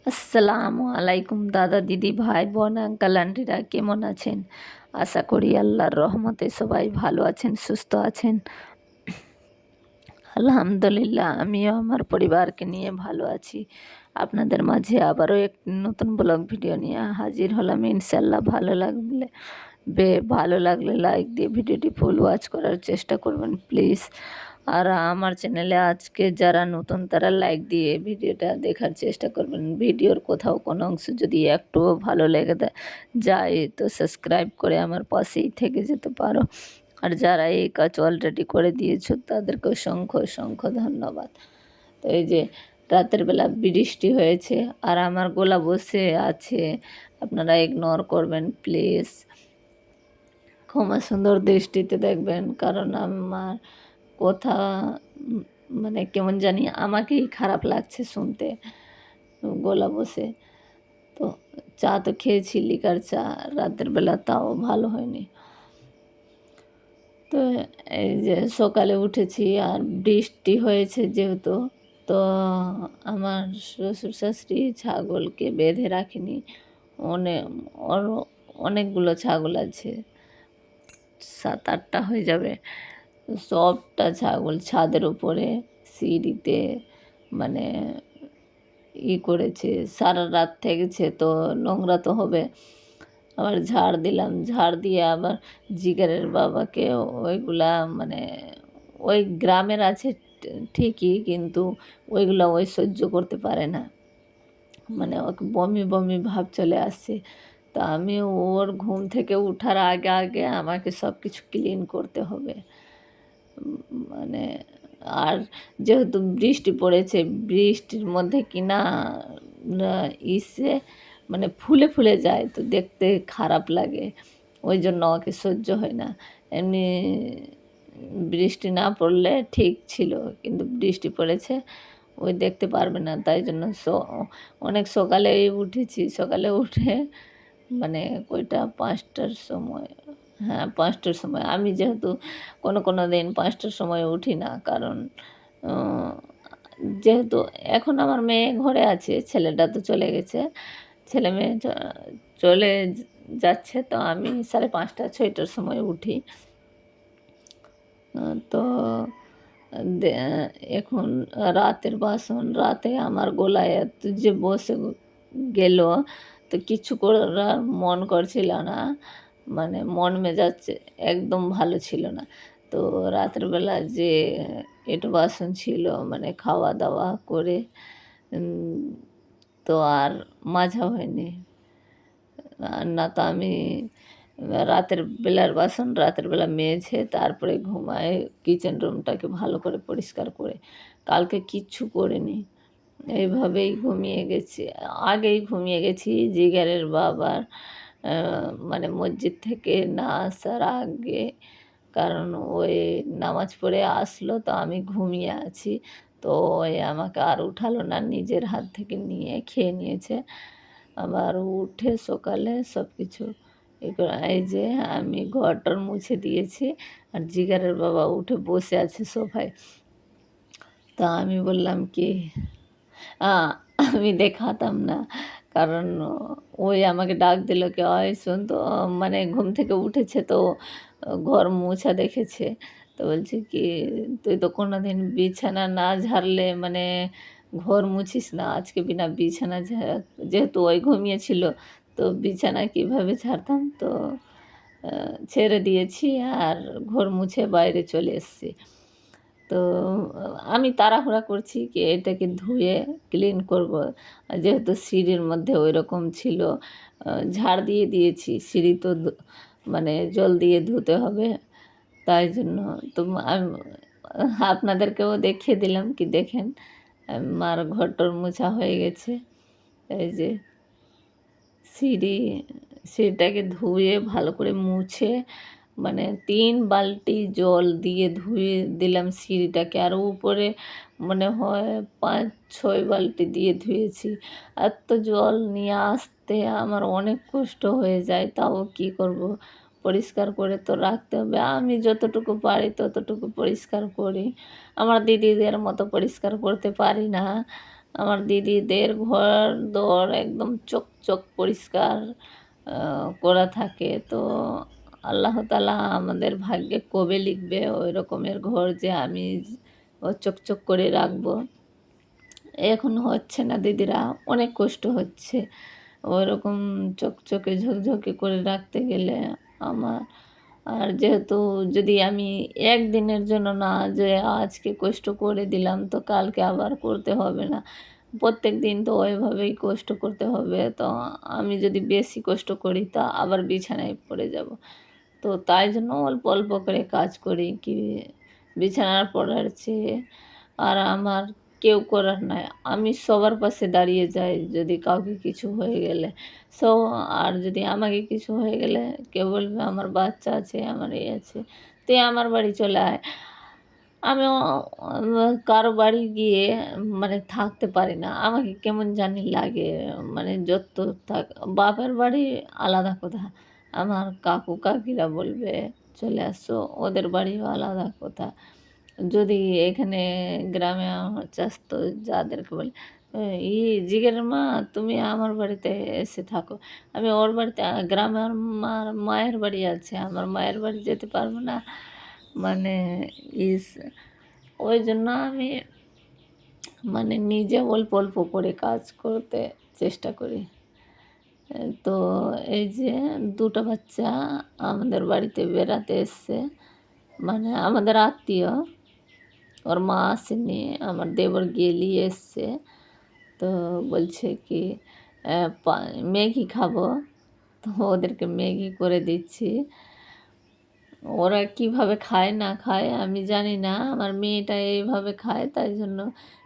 আসসালামু আলাইকুম দাদা দিদি ভাই বোন আঙ্কাল আন্টিরা কেমন আছেন? আশা করি আল্লাহর রহমতে সবাই ভালো আছেন, সুস্থ আছেন। আলহামদুলিল্লাহ আমিও আমার পরিবারকে নিয়ে ভালো আছি। আপনাদের মাঝে আবারও এক নতুন ব্লগ ভিডিও নিয়ে হাজির হলাম। ইনশাল্লাহ ভালো লাগলে লাইক দিয়ে ভিডিওটি ফুল ওয়াচ করার চেষ্টা করবেন প্লিজ। আর আমার চ্যানেলে আজকে যারা নতুন তারা লাইক দিয়ে ভিডিওটা দেখার চেষ্টা করবেন। ভিডিওর কোথাও কোনো অংশ যদি একটুও ভালো লেগে যায় তো সাবস্ক্রাইব করে আমার পাশেই থেকে যেতে পারো। আর যারা এই কাজ অলরেডি করে দিয়েছো তাদেরকে অসংখ্য অসংখ্য ধন্যবাদ। তো এই যে রাতের বেলা বৃষ্টি হয়েছে আর আমার গলা বসে আছে, আপনারা ইগনোর করবেন প্লিজ, ক্ষমা সুন্দর দৃষ্টিতে দেখবেন। কারণ আমার কথা মানে কেমন জানি আমাকেই খারাপ লাগছে শুনতে, গলা বসে। তো চা তো খেয়েছি, লিকার চা রাতের বেলা, তাও ভালো হয়নি। তো এই যে সকালে উঠেছি আর বৃষ্টি হয়েছে যেহেতু, তো আমার শ্বশুর শাশুড়ি ছাগলকে বেঁধে রাখেনি। অনেক অনেকগুলো ছাগল আছে, 7-8টা হয়ে যাবে। সবটা ছাগল ছাদের উপরে সিঁড়িতে মানে করেছে, সারা রাত থেকেছে, তো নোংরা তো হবে। আবার ঝাড় দিলাম, ঝাড় দিয়ে আবার জিগারের বাবাকে ওইগুলা মানে ওই গ্রামের আছে ঠিকই, কিন্তু ওইগুলা ওই সহ্য করতে পারে না, মানে ওকে বমি বমি ভাব চলে আসছে। তো আমি ওর ঘুম থেকে উঠার আগে আগে আমাকে সব কিছু ক্লিন করতে হবে। মানে আর যেহেতু বৃষ্টি পড়েছে, বৃষ্টির মধ্যে কিনা ইসে মানে ফুলে ফুলে যায়, তো দেখতে খারাপ লাগে, ওই জন্য ওকে সহ্য হয় না। এমনি বৃষ্টি না পড়লে ঠিক ছিল, কিন্তু বৃষ্টি পড়েছে, ওই দেখতে পারবে না, তাই জন্য অনেক সকালেই উঠেছি। সকালে উঠে মানে কয়টা 5টার সময়, হ্যাঁ 5টার সময়। আমি যেহেতু কোনো দিন 5টার সময় উঠি না, কারণ যেহেতু এখন আমার মেয়ে ঘরে আছে, ছেলেটা তো চলে গেছে, ছেলে মেয়ে চলে যাচ্ছে, তো আমি 5:30-6টার সময় উঠি। তো এখন রাতের বাসন, রাতে আমার গলায় এত যে বসে গেল, তো কিছু করার মন করছিল না, মানে মন মেজাজ একদম ভালো ছিল না। তো রাতের বেলা যে একটু বাসন ছিল মানে খাওয়া দাওয়া করে তো আর মাজা হয়নি। আর না তো আমি রাতের বেলা মেজে তারপরে ঘুমাই, কিচেন রুমটাকে ভালো করে পরিষ্কার করে। কালকে কিচ্ছু করিনি, এইভাবেই ঘুমিয়ে গেছি। আগেই ঘুমিয়ে গেছি জিগারের বাবার মানে মসজিদ থেকে না আসার আগে, কারণ ওই নামাজ পড়ে আসলো, তো আমি ঘুমিয়ে আছি। তো ওই আমাকে আর উঠালো না, নিজের হাত থেকে নিয়ে খেয়ে নিয়েছে। আবার উঠে সকালে সব কিছু এই যে আমি ঘরটর মুছে দিয়েছি, আর জিগারের বাবা উঠে বসে আছে সোফায়। তা আমি বললাম কি আমি দেখাতাম না, কারণ ওই আমাকে ডাক দিল কি ওই শোন তো, মানে ঘুম থেকে উঠেছে তো ঘর মোছা দেখেছে। তো বলছে কি তুই তো কোনো দিন বিছানা না ঝাড়লে মানে ঘর মুছিস না, আজকে বিনা বিছানা যেহেতু ওই ঘুমিয়েছিল, তো বিছানা কীভাবে ঝাড়তাম, তো ছেড়ে দিয়েছি আর ঘর মুছে বাইরে চলে এসেছি। তো আমি তাড়াহুড়া করছি কি এটাকে ধুয়ে ক্লিন করব, যেহেতু সিঁড়ির মধ্যে ওই রকম ছিল। ঝাড় দিয়ে দিয়েছি, সিঁড়ি তো মানে জল দিয়ে ধুতে হবে, তাই জন্য তো আমি আপনাদেরকেও দেখিয়ে দিলাম কি দেখেন মার ঘরটর মোছা হয়ে গেছে। এই যে সিঁড়িটাকে ধুয়ে ভালো করে মুছে মানে 3 বালতি জল দিয়ে ধুয়ে দিলাম সিঁড়িটাকে, আর উপরে মনে হয় 5-6 বালতি দিয়ে ধুয়েছি। এত জল নিয়ে আসতে আমার অনেক কষ্ট হয়ে যায়, তাও কি করব, পরিষ্কার করে তো রাখতে হবে। আমি যতটুকু পারি ততটুকু পরিষ্কার করি, আমার দিদিদের মতো পরিষ্কার করতে পারি না। আমার দিদিদের ঘর দর একদম চকচক পরিষ্কার করা থাকে। তো আল্লাহ তাআলা আমাদের ভাগ্যে কবে লিখবে ওই রকমের ঘর যে আমি ও চকচক করে রাখবো। এখন হচ্ছে না দিদিরা, অনেক কষ্ট হচ্ছে। ওইরকম চকচকে ঝকঝকে করে রাখতে গেলে আমার, আর যেহেতু যদি আমি একদিনের জন্য না যে আজকে কষ্ট করে দিলাম তো কালকে আবার করতে হবে না। প্রত্যেকদিন তো ওইভাবেই কষ্ট করতে হবে। তো আমি যদি বেশি কষ্ট করি তা আবার বিছানায় পড়ে যাব। তো তাই জন্য অল্প, অল্প করে কাজ করি কি বিছানার পড়ার চেয়ে। আর আমার কেউ করার নাই। আমি সবার পাশে দাঁড়িয়ে যাই যদি কাউকে কিছু হয়ে গেলে। সো আর যদি আমাকে কিছু হয়ে গেলে কেউ বলবে আমার বাচ্চা আছে, আমার এই আছে, তুই আমার বাড়ি চলে আয়। আমি কারো বাড়ি গিয়ে মানে থাকতে পারি না। আমাকে কেমন জানি লাগে। মানে যত থাক বাপের বাড়ি আলাদা কথা। আমার কাকু কাকিরা বলবে চলে আসো, ওদের বাড়িও আলাদা কথা। যদি এখানে গ্রামে আমার চাস্তো যাদেরকে বলি, "ই জিগের মা তুমি আমার বাড়িতে এসে থাকো।" আমি ওর বাড়িতে গ্রামে আমার মায়ের বাড়ি আছে। আমার মায়ের বাড়ি যেতে পারবো না। মানে ইস ওই জন্য আমি মানে নিজে অল্প, অল্প করে কাজ করতে চেষ্টা করি। তো এই যে ২ টা বাচ্চা আমাদের বাড়িতে বেড়াতে এসছে। মানে আমাদের আত্মীয়। ওর মা আসেনি। আমার দেবর গিয়ে নিয়ে এসছে। তো বলছে কি অ্যা পা ম্যাগি খাবো। তো ওদেরকে ম্যাগি করে দিচ্ছি। ওরা কিভাবে খায় না খায় আমি জানি না। আমার মেয়েটা এইভাবে খায় তাই জন্য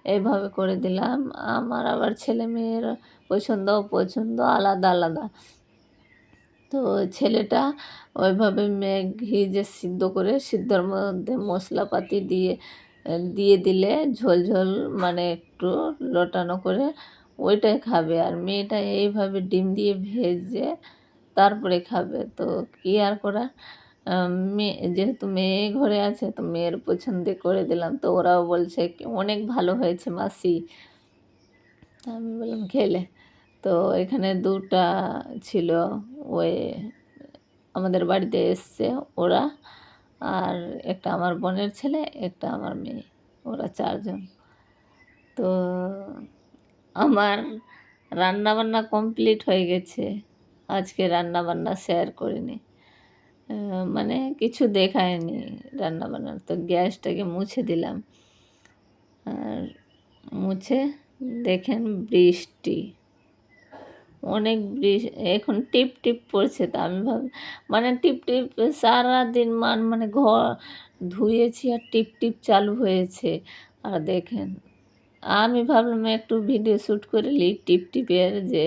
এইভাবে করে দিলাম। আমার আবার ছেলে-মেয়ের পছন্দ অপছন্দ আলাদা, আলাদা। তো ছেলেটা ওইভাবে ম্যাগি যে সিদ্ধ করে সিদ্ধর মধ্যে মশলাপাতি দিয়ে দিলে ঝোল, ঝোল মানে একটু লটানো করে ওইটাই খাবে। আর মেয়েটা এইভাবে ডিম দিয়ে ভেজে তারপরে খাবে। তো কি আর করার? যেহেতু মেয়ে ঘরে আছে তো মেয়ের পছন্দে করে দিলাম। তো ওরাও বলছে কি অনেক ভালো হয়েছে মাসি। আমি বললাম খেলে। তো এখানে ২ টা ছিল ওই আমাদের বাড়িতে এসছে ওরা। আর একটা আমার বোনের ছেলে, একটা আমার মেয়ে। ওরা ৪ জন। তো আমার রান্নাবান্না কমপ্লিট হয়ে গেছে। আজকে রান্নাবান্না শেয়ার করিনি। মানে কিছু দেখায়নি রান্নাবান্নার। তো গ্যাসটাকে মুছে দিলাম। আর মুছে দেখেন বৃষ্টি। অনেক এখন টিপ, টিপ পড়ছে। তো আমি মানে টিপ, টিপ সারাদিন মানে ঘর ধুয়েছি আর টিপ, টিপ চালু হয়েছে। আর দেখেন আমি ভাবলাম একটু ভিডিও শ্যুট করে নিই টিপ, টিপের যে